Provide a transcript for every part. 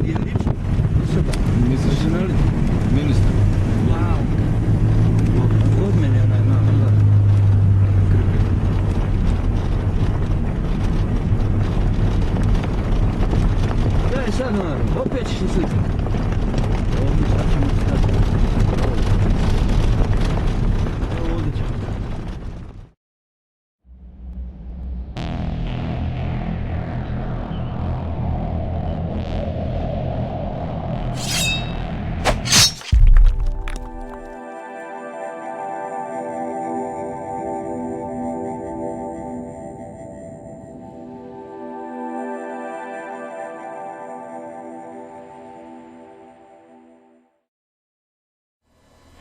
Minister. Wow. God meni onaj malo. Daj sad naravno, opet ćeš se slikati. Ovdje sad ćemo stati. Ovdje ćemo.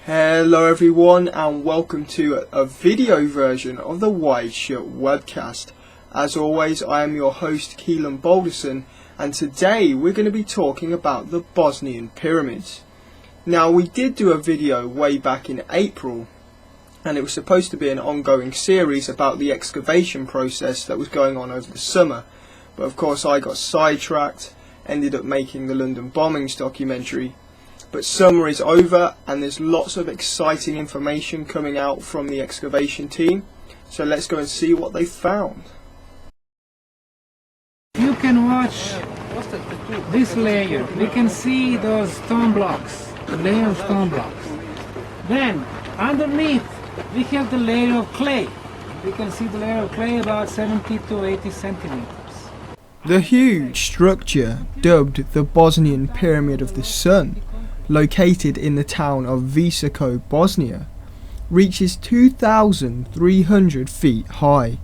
Hello everyone and welcome to a video version of the Wide Shut webcast. As always, I am your host Keelan Balderson, and today we're going to be talking about the Bosnian Pyramids. Now, we did do a video way back in April, and it was supposed to be an ongoing series about the excavation process that was going on over the summer, but of course I got sidetracked, ended up making the London bombings documentary. But summer is over and there's lots of exciting information coming out from the excavation team, so let's go and see what they found. You can watch this layer. We can see those stone blocks, the layer of stone blocks. Then underneath we have the layer of clay. We can see the layer of clay about 70 to 80 centimeters. The huge structure, dubbed the Bosnian Pyramid of the Sun, located in the town of Visoko, Bosnia, reaches 2,300 feet high.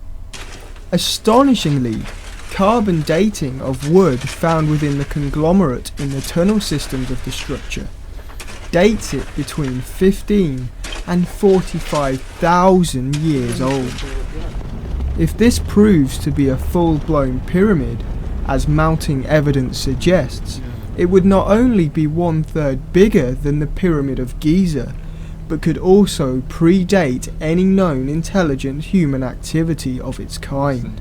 Astonishingly, carbon dating of wood found within the conglomerate in the tunnel systems of the structure dates it between 15 and 45,000 years old. If this proves to be a full-blown pyramid, as mounting evidence suggests, it would not only be 1/3 bigger than the Pyramid of Giza, but could also predate any known intelligent human activity of its kind.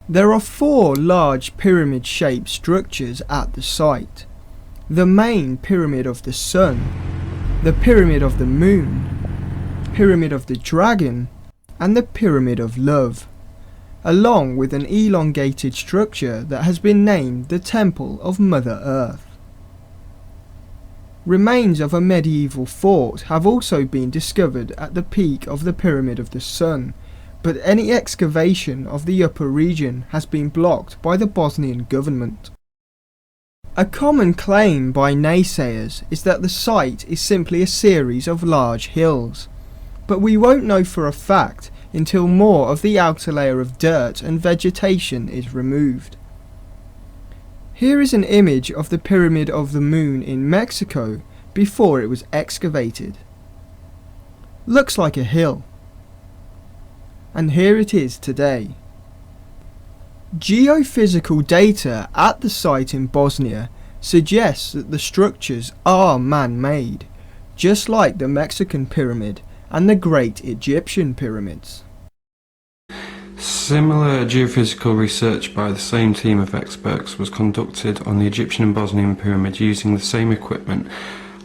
There are 4 large pyramid-shaped structures at the site. The main Pyramid of the Sun, the Pyramid of the Moon, Pyramid of the Dragon, and the Pyramid of Love, along with an elongated structure that has been named the Temple of Mother Earth. Remains of a medieval fort have also been discovered at the peak of the Pyramid of the Sun, but any excavation of the upper region has been blocked by the Bosnian government. A common claim by naysayers is that the site is simply a series of large hills, but we won't know for a fact until more of the outer layer of dirt and vegetation is removed. Here is an image of the Pyramid of the Moon in Mexico before it was excavated. Looks like a hill. And here it is today. Geophysical data at the site in Bosnia suggests that the structures are man-made, just like the Mexican pyramid and the Great Egyptian Pyramids. Similar geophysical research by the same team of experts was conducted on the Egyptian and Bosnian pyramid using the same equipment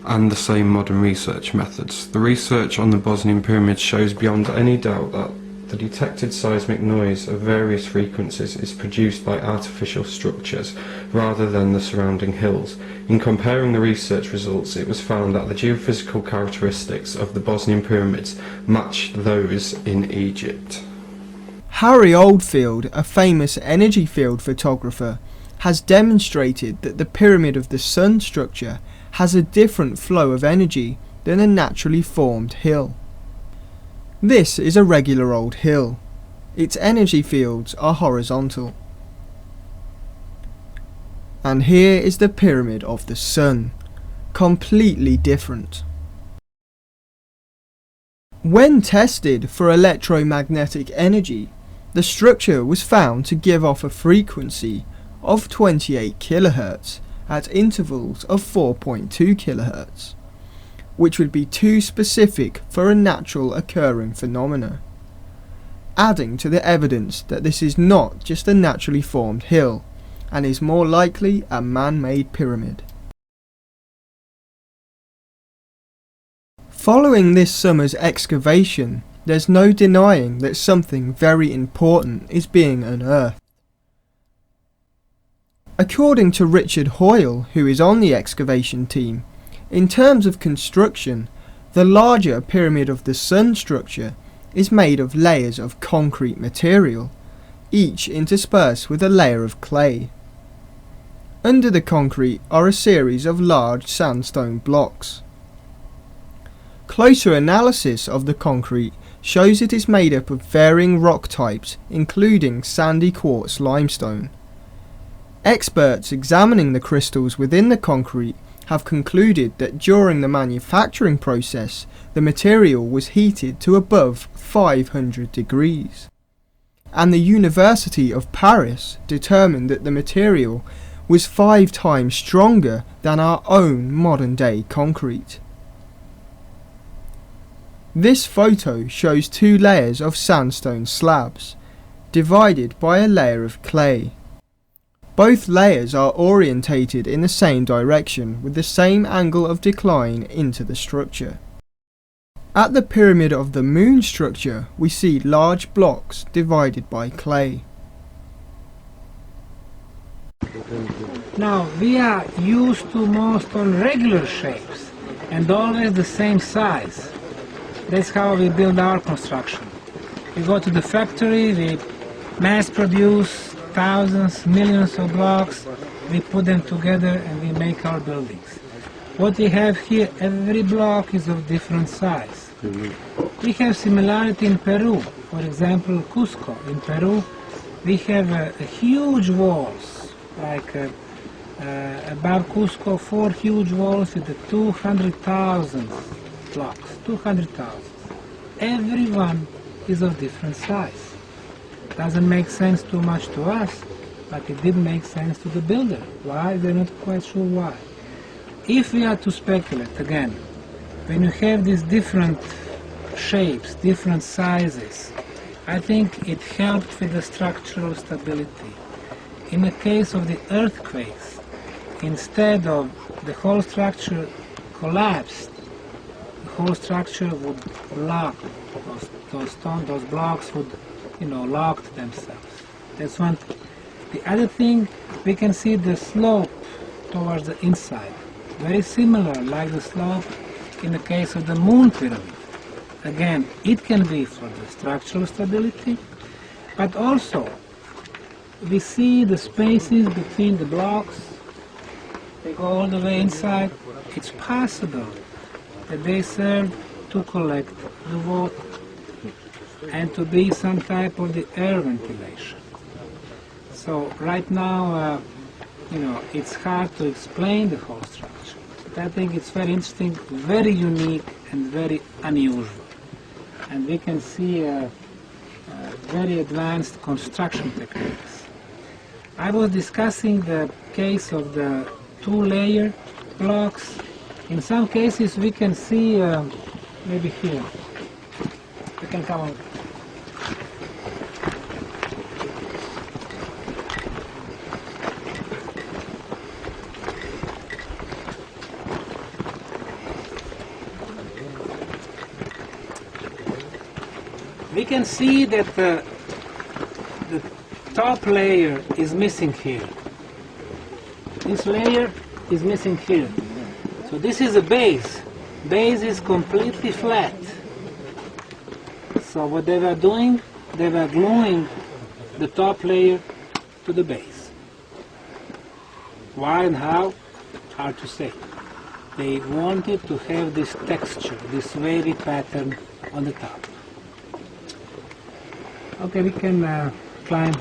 and the same modern research methods. The research on the Bosnian pyramid shows beyond any doubt that the detected seismic noise of various frequencies is produced by artificial structures rather than the surrounding hills. In comparing the research results, it was found that the geophysical characteristics of the Bosnian pyramids matched those in Egypt. Harry Oldfield, a famous energy field photographer, has demonstrated that the Pyramid of the Sun structure has a different flow of energy than a naturally formed hill. This is a regular old hill. Its energy fields are horizontal. And here is the Pyramid of the Sun, completely different. When tested for electromagnetic energy, the structure was found to give off a frequency of 28 kHz at intervals of 4.2 kHz, which would be too specific for a natural occurring phenomena. adding to the evidence that this is not just a naturally formed hill, and is more likely a man-made pyramid. Following this summer's excavation, there's no denying that something very important is being unearthed. According to Richard Hoyle, who is on the excavation team, in terms of construction, the larger Pyramid of the Sun structure is made of layers of concrete material, each interspersed with a layer of clay. Under the concrete are a series of large sandstone blocks. Closer analysis of the concrete shows it is made up of varying rock types, including sandy quartz limestone. Experts examining the crystals within the concrete have concluded that during the manufacturing process, the material was heated to above 500 degrees. And the University of Paris determined that the material was 5 times stronger than our own modern-day concrete. This photo shows 2 layers of sandstone slabs, divided by a layer of clay. Both layers are orientated in the same direction with the same angle of decline into the structure. At the Pyramid of the Moon structure, we see large blocks divided by clay. Now, we are used to most on regular shapes and always the same size. That's how we build our construction. We go to the factory, we mass produce thousands, millions of blocks, we put them together and we make our buildings. What we have here, every block is of different size. We have similarity in Peru. For example, Cusco. In Peru, we have huge walls, like above Cusco, 4 huge walls with 200,000 blocks. 200,000. Every one is of different size. Doesn't make sense too much to us, but it did make sense to the builder. Why? They're not quite sure why. If we are to speculate again, when you have these different shapes, different sizes, I think it helped with the structural stability. In the case of the earthquakes, instead of the whole structure collapsed, the whole structure would lock. Those blocks would, lock themselves. That's one thing. The other thing, we can see the slope towards the inside. Very similar, like the slope in the case of the Moon Pyramid. Again, it can be for the structural stability, but also we see the spaces between the blocks. They go all the way inside. It's possible that they serve to collect the water and to be some type of the air ventilation. So right now, it's hard to explain the whole structure. But I think it's very interesting, very unique and very unusual. And we can see very advanced construction techniques. I was discussing the case of the 2-layer blocks. In some cases we can see, maybe here, we can come on. We can see that the top layer is missing here. This layer is missing here. So this is a base. Base is completely flat. So what they were doing, they were gluing the top layer to the base. Why and how? Hard to say. They wanted to have this texture, this wavy pattern on the top. Okay, we can climb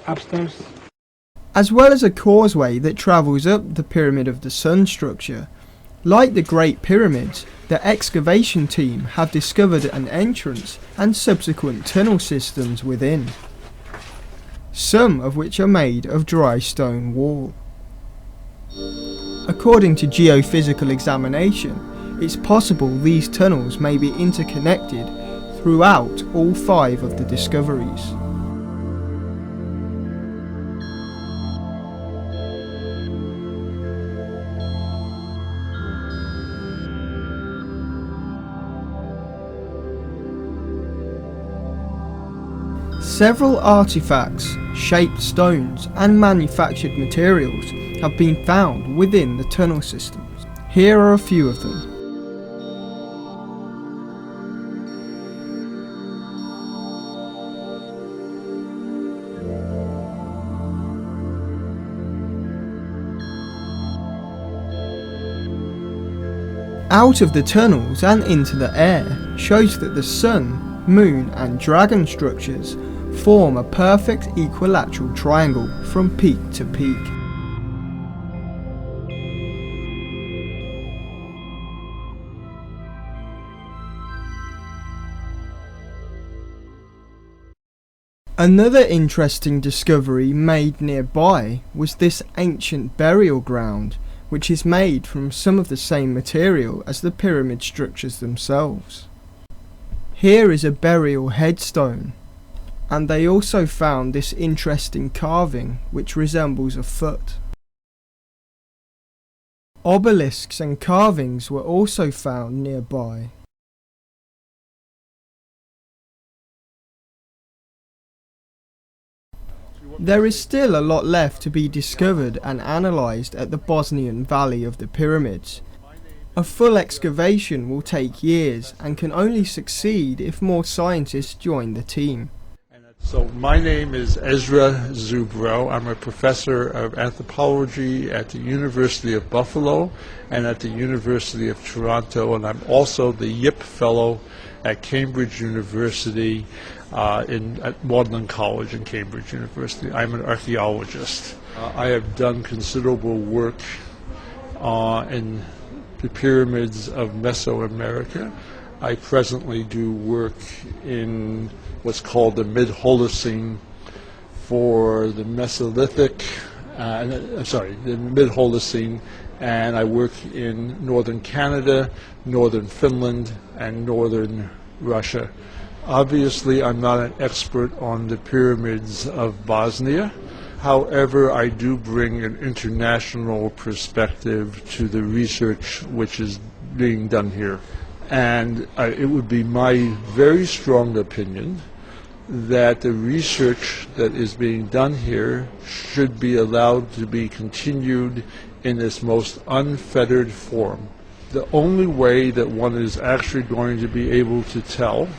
upstairs. As well as a causeway that travels up the Pyramid of the Sun structure, like the Great Pyramids, the excavation team have discovered an entrance and subsequent tunnel systems within, some of which are made of dry stone wall. According to geophysical examination, it's possible these tunnels may be interconnected throughout all 5 of the discoveries. Several artifacts, shaped stones and manufactured materials have been found within the tunnel systems. Here are a few of them. Out of the tunnels and into the air shows that the sun, moon and dragon structures form a perfect equilateral triangle from peak to peak. Another interesting discovery made nearby was this ancient burial ground, which is made from some of the same material as the pyramid structures themselves. Here is a burial headstone, and they also found this interesting carving which resembles a foot. Obelisks and carvings were also found nearby. There is still a lot left to be discovered and analysed at the Bosnian Valley of the Pyramids. A full excavation will take years and can only succeed if more scientists join the team. So my name is Ezra Zubro. I'm a professor of anthropology at the University of Buffalo and at the University of Toronto, and I'm also the Yip Fellow at Cambridge University at Magdalen College in Cambridge University. I'm an archaeologist. I have done considerable work in the pyramids of Mesoamerica. I presently do work in what's called the Mid-Holocene for the Mesolithic, the Mid-Holocene, and I work in northern Canada, northern Finland, and northern Russia. Obviously, I'm not an expert on the pyramids of Bosnia. However, I do bring an international perspective to the research which is being done here. And it would be my very strong opinion that the research that is being done here should be allowed to be continued in its most unfettered form. The only way that one is actually going to be able to tell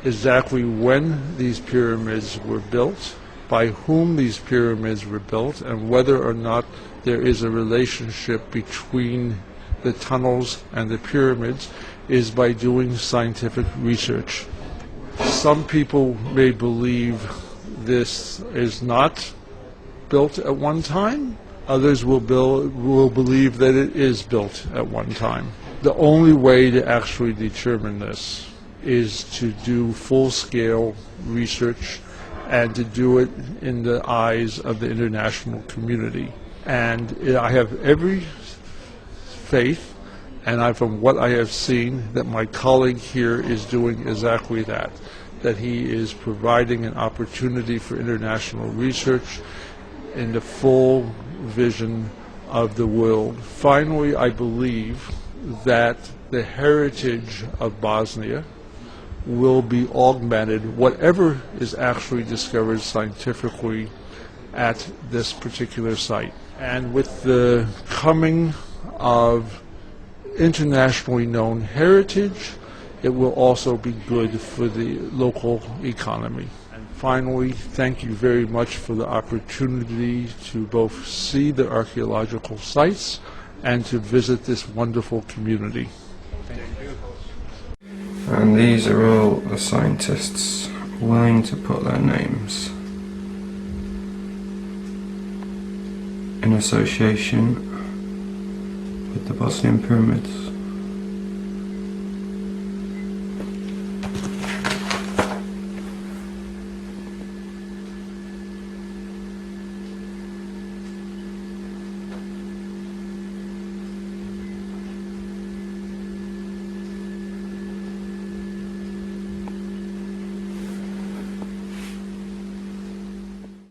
exactly when these pyramids were built, by whom these pyramids were built, and whether or not there is a relationship between the tunnels and the pyramids is by doing scientific research. Some people may believe this is not built at one time. Others will believe that it is built at one time. The only way to actually determine this is to do full-scale research and to do it in the eyes of the international community. And I have every faith, and from what I have seen, that my colleague here is doing exactly that he is providing an opportunity for international research in the full vision of the world. Finally, I believe that the heritage of Bosnia will be augmented, whatever is actually discovered scientifically at this particular site. And with the coming of internationally known heritage, it will also be good for the local economy. And finally, thank you very much for the opportunity to both see the archaeological sites and to visit this wonderful community. Thank you. And these are all the scientists willing to put their names in association with the Bosnian Pyramids.